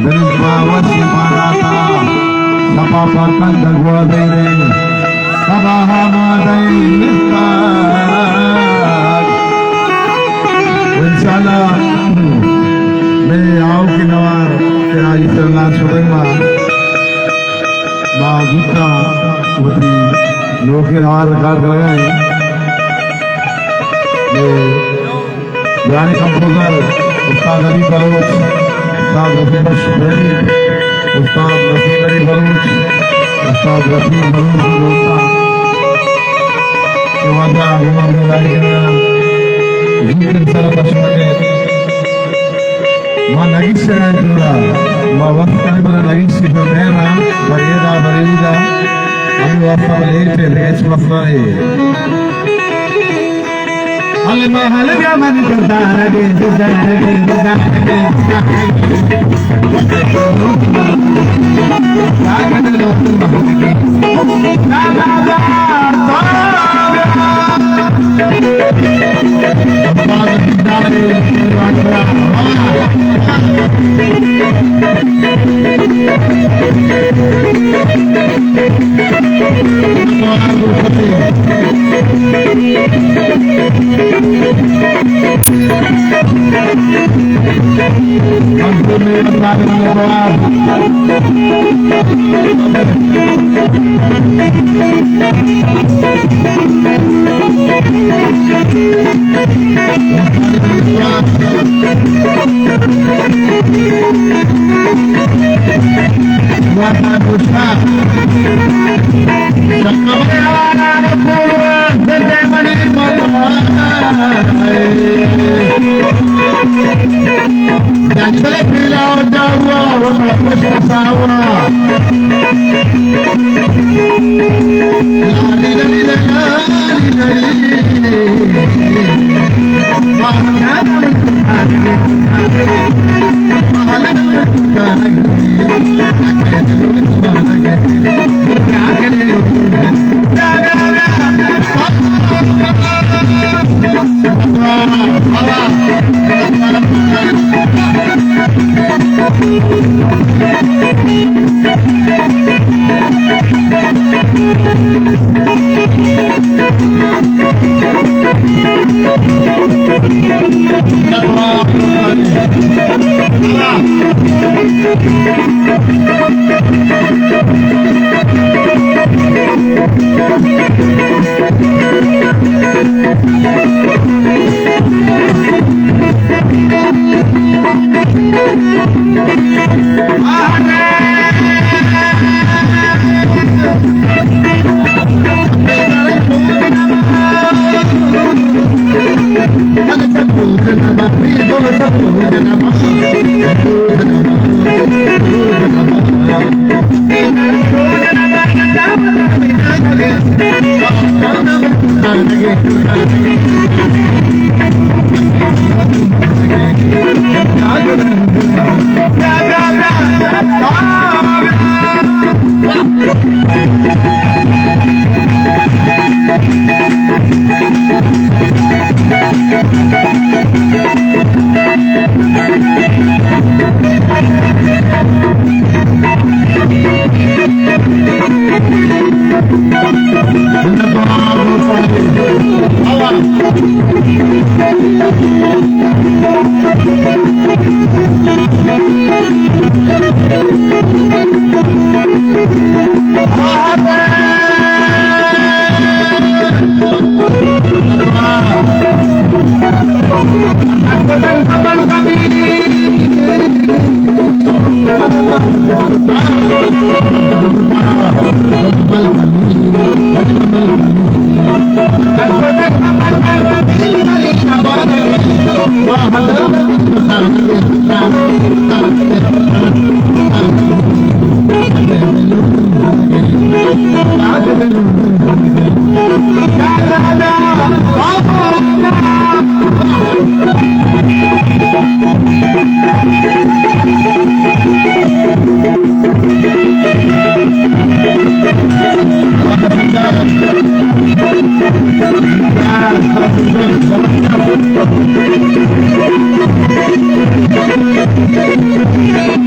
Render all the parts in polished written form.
dari bawah siparata sapapakan dagwa dere sabahama dere इंशाल्लाह मैं आओ की नवार तेरा इतना सुबह माँ गीता उसी लोग के नवार कार लगाए ये गाने कंपोजर उस्ताद अली बलोच उस्ताद रफीक शुक्री उस्ताद रफीक अली बलोच उस्ताद रफीक बलोच दोस्ता के वादा उमर मिलाई के Mungkin salah pasukannya, mana lagi saya juga, bawa kami pada lagi si pemera, berida, kami apa beli peles mafai. Hal yang mana kerja lagi,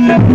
Thank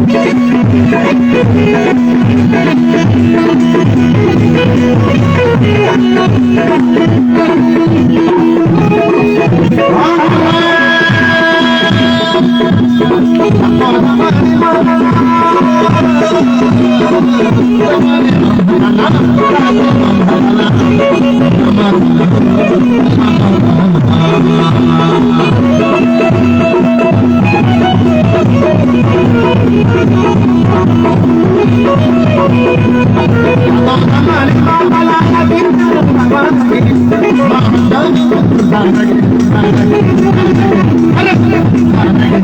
you.